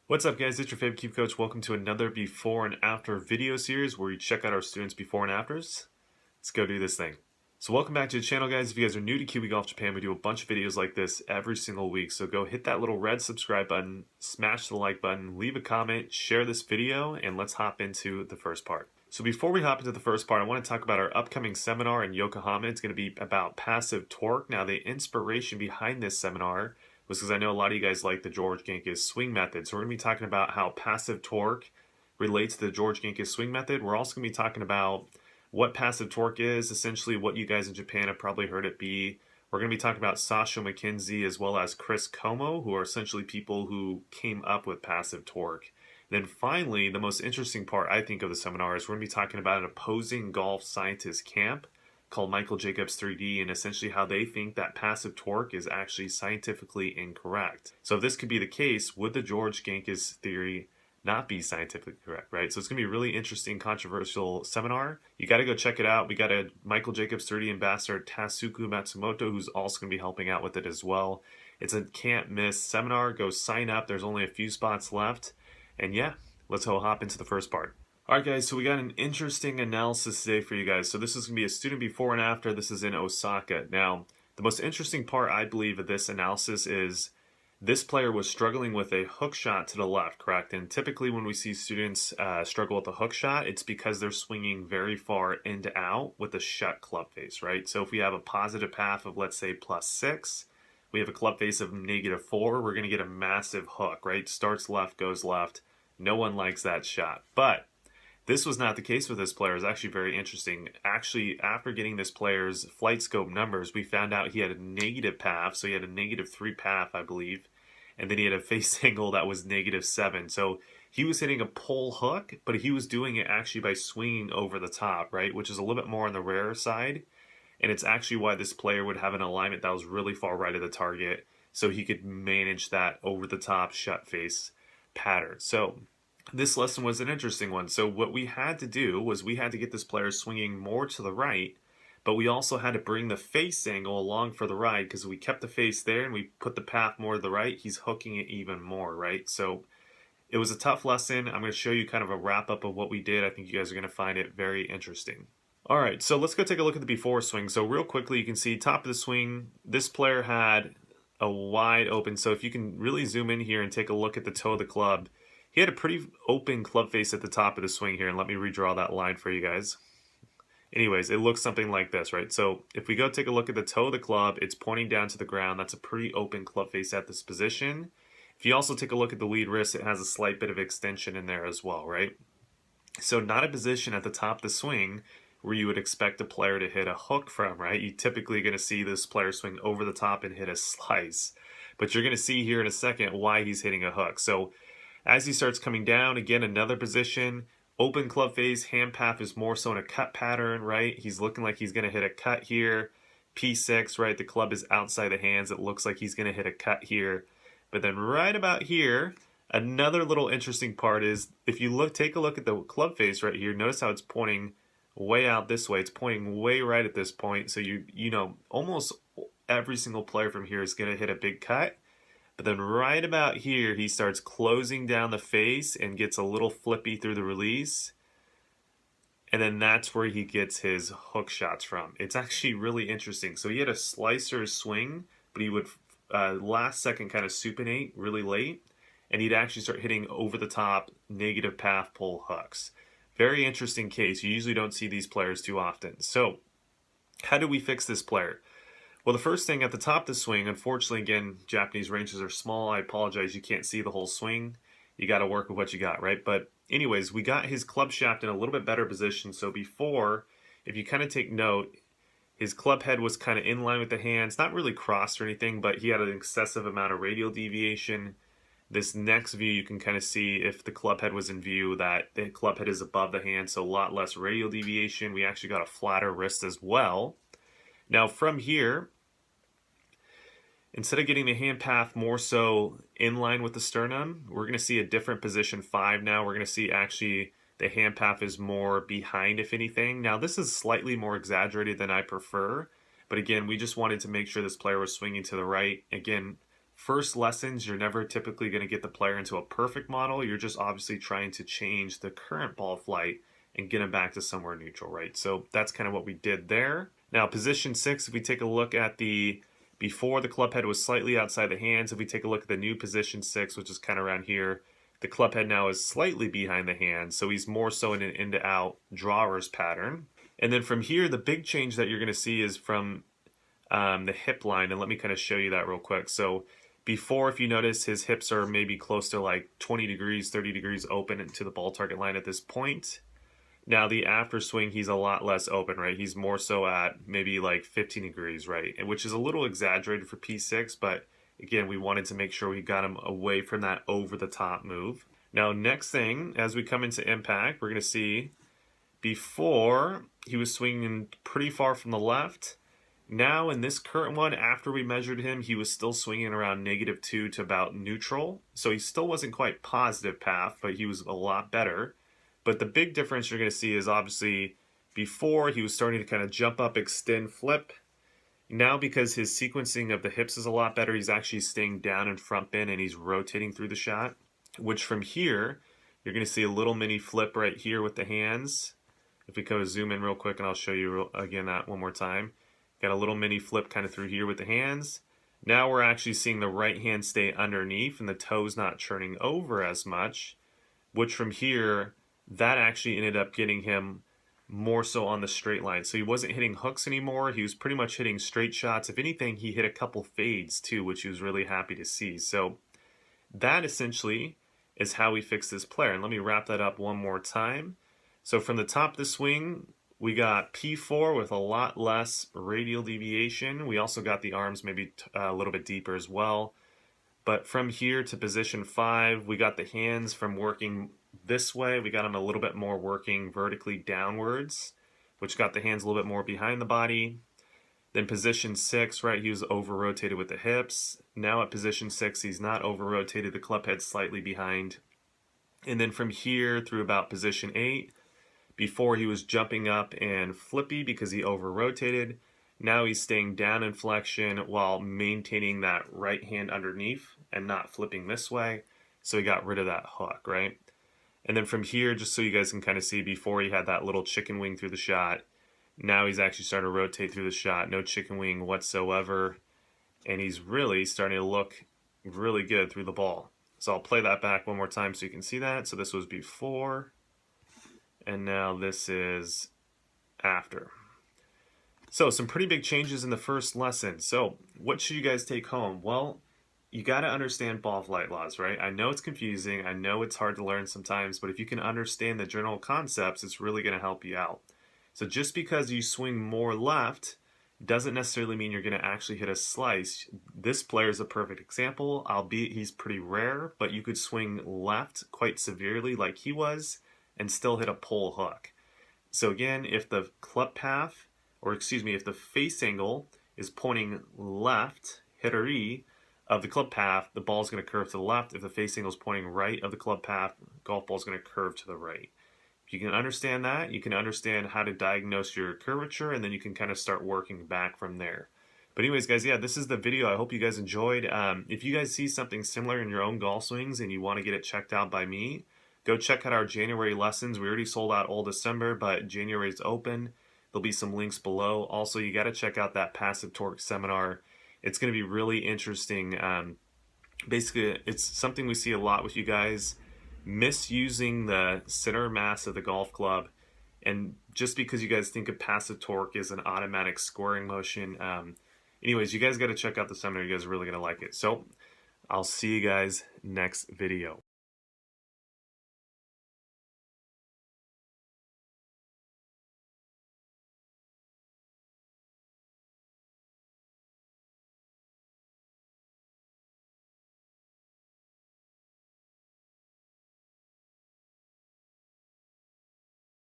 What's up guys, it's your favorite Cube Coach. Welcome to another before and after video series where we check out our students' before and afters. Let's go do this thing. So welcome back to the channel guys. If you guys are new to Kiwi Golf Japan, we do a bunch of videos like this every single week. So go hit that little red subscribe button, smash the like button, leave a comment, share this video, and let's hop into the first part. So before we hop into the first part, I want to talk about our upcoming seminar in Yokohama. It's going to be about passive torque. Now the inspiration behind this seminar was because I know a lot of you guys like the George Genghis swing method. So we're going to be talking about how passive torque relates to the George Genghis swing method. We're also going to be talking about what passive torque is, essentially what you guys in Japan have probably heard it be. We're going to be talking about Sasho McKenzie as well as Chris Como, who are essentially people who came up with passive torque. And then finally, the most interesting part I think of the seminar is we're going to be talking about an opposing golf scientist camp called Michael Jacobs 3D, and essentially how they think that passive torque is actually scientifically incorrect. So if this could be the case, would the George Genghis theory not be scientifically correct, right? So it's going to be a really interesting, controversial seminar. You got to go check it out. We got a Michael Jacobs 3D ambassador, Tasuku Matsumoto, who's also going to be helping out with it as well. It's a can't miss seminar. Go sign up. There's only a few spots left. And yeah, let's hop into the first part. Alright guys, so we got an interesting analysis today for you guys. So this is going to be a student before and after. This is in Osaka. Now, the most interesting part I believe of this analysis is this player was struggling with a hook shot to the left, correct? And typically when we see students struggle with a hook shot, it's because they're swinging very far in to out with a shut club face, right? So if we have a positive path of, let's say, +6, we have a club face of -4, we're going to get a massive hook, right? Starts left, goes left. No one likes that shot. But this was not the case with this player. It's actually very interesting. Actually, after getting this player's flight scope numbers, we found out he had a negative path. So he had a -3 path, I believe. And then he had a face angle that was -7. So he was hitting a pull hook, but he was doing it actually by swinging over the top, right? Which is a little bit more on the rarer side. And it's actually why this player would have an alignment that was really far right of the target. So he could manage that over the top shut face pattern. So this lesson was an interesting one. So what we had to do was we had to get this player swinging more to the right, but we also had to bring the face angle along for the ride, because we kept the face there and we put the path more to the right, he's hooking it even more, right? So it was a tough lesson. I'm going to show you kind of a wrap up of what we did. I think you guys are going to find it very interesting. All right, so let's go take a look at the before swing. So real quickly, you can see top of the swing, this player had a wide open. So if you can really zoom in here and take a look at the toe of the club, he had a pretty open club face at the top of the swing here, and let me redraw that line for you guys. Anyways, it looks something like this, right? So if we go take a look at the toe of the club, it's pointing down to the ground. That's a pretty open club face at this position. If you also take a look at the lead wrist, it has a slight bit of extension in there as well, right? So not a position at the top of the swing where you would expect a player to hit a hook from, right? You're typically going to see this player swing over the top and hit a slice. But you're going to see here in a second why he's hitting a hook. So as he starts coming down, again, another position, open club face, hand path is more so in a cut pattern, right? He's looking like he's going to hit a cut here. P6, right? The club is outside the hands. It looks like he's going to hit a cut here. But then right about here, another little interesting part is if you take a look at the club face right here, notice how it's pointing way out this way. It's pointing way right at this point. So you know, almost every single player from here is going to hit a big cut. But then right about here, he starts closing down the face and gets a little flippy through the release. And then that's where he gets his hook shots from. It's actually really interesting. So he had a slicer swing, but he would last second kind of supinate really late. And he'd actually start hitting over the top negative path pull hooks. Very interesting case. You usually don't see these players too often. So how do we fix this player? Well, the first thing at the top of the swing, unfortunately, again, Japanese ranges are small. I apologize, you can't see the whole swing. You got to work with what you got, right? But anyways, we got his club shaft in a little bit better position. So before, if you kind of take note, his club head was kind of in line with the hands, not really crossed or anything, but he had an excessive amount of radial deviation. This next view, you can kind of see if the club head was in view that the club head is above the hand, so a lot less radial deviation. We actually got a flatter wrist as well. Now from here, instead of getting the hand path more so in line with the sternum, we're going to see a different position 5 now. We're going to see actually the hand path is more behind, if anything. Now this is slightly more exaggerated than I prefer, but again, we just wanted to make sure this player was swinging to the right. Again, first lessons, you're never typically going to get the player into a perfect model. You're just obviously trying to change the current ball flight and get him back to somewhere neutral, right? So that's kind of what we did there. Now, position 6, if we take a look at before the club head was slightly outside the hands, if we take a look at the new position 6, which is kind of around here, the club head now is slightly behind the hands, so he's more so in an in-to-out drawer's pattern. And then from here, the big change that you're going to see is from the hip line, and let me kind of show you that real quick. So before, if you notice, his hips are maybe close to like 20 degrees, 30 degrees open into the ball target line at this point. Now the after swing, he's a lot less open, right? He's more so at maybe like 15 degrees, right? Which is a little exaggerated for P6, but again, we wanted to make sure we got him away from that over-the-top move. Now, next thing, as we come into impact, we're going to see before he was swinging pretty far from the left. Now, in this current one, after we measured him, he was still swinging around -2 to about neutral. So he still wasn't quite positive path, but he was a lot better. But the big difference you're going to see is obviously before he was starting to kind of jump up, extend, flip. Now, because his sequencing of the hips is a lot better, he's actually staying down in front bend and he's rotating through the shot, which from here, you're going to see a little mini flip right here with the hands. If we go zoom in real quick, and I'll show you again that one more time. Got a little mini flip kind of through here with the hands. Now we're actually seeing the right hand stay underneath and the toes not churning over as much, which from here, that actually ended up getting him more so on the straight line. So he wasn't hitting hooks anymore. He was pretty much hitting straight shots. If anything, he hit a couple fades too, which he was really happy to see. So that essentially is how we fix this player. And let me wrap that up one more time. So from the top of the swing, we got P4 with a lot less radial deviation. We also got the arms maybe a little bit deeper as well. But from here to position 5, we got the hands from working this way. We got them a little bit more working vertically downwards, which got the hands a little bit more behind the body. Then position 6, right, he was over-rotated with the hips. Now at position 6, he's not over-rotated, the club head slightly behind. And then from here through about position 8, before he was jumping up and flippy because he over-rotated. Now he's staying down in flexion while maintaining that right hand underneath and not flipping this way. So he got rid of that hook, right? And then from here, just so you guys can kind of see, before he had that little chicken wing through the shot, now he's actually starting to rotate through the shot, no chicken wing whatsoever. And he's really starting to look really good through the ball. So I'll play that back one more time so you can see that. So this was before, and now this is after. So some pretty big changes in the first lesson. So what should you guys take home? Well, you got to understand ball flight laws, right? I know it's confusing. I know it's hard to learn sometimes, but if you can understand the general concepts, it's really going to help you out. So just because you swing more left doesn't necessarily mean you're going to actually hit a slice. This player is a perfect example, albeit he's pretty rare, but you could swing left quite severely like he was and still hit a pull hook. So again, if the club path, or excuse me, if the face angle is pointing left, hittery, of the club path, the ball is going to curve to the left. If the face angle is pointing right of the club path, golf ball is going to curve to the right. If you can understand that, you can understand how to diagnose your curvature, and then you can kind of start working back from there. But anyways, guys, yeah, this is the video. I hope you guys enjoyed. If you guys see something similar in your own golf swings and you want to get it checked out by me, go check out our January lessons. We already sold out all December, but January is open. There'll be some links below. Also, you got to check out that passive torque seminar. It's going to be really interesting. Basically, it's something we see a lot with you guys, misusing the center mass of the golf club. And just because you guys think of passive torque as an automatic scoring motion. Anyways, you guys got to check out the seminar. You guys are really going to like it. So I'll see you guys next video.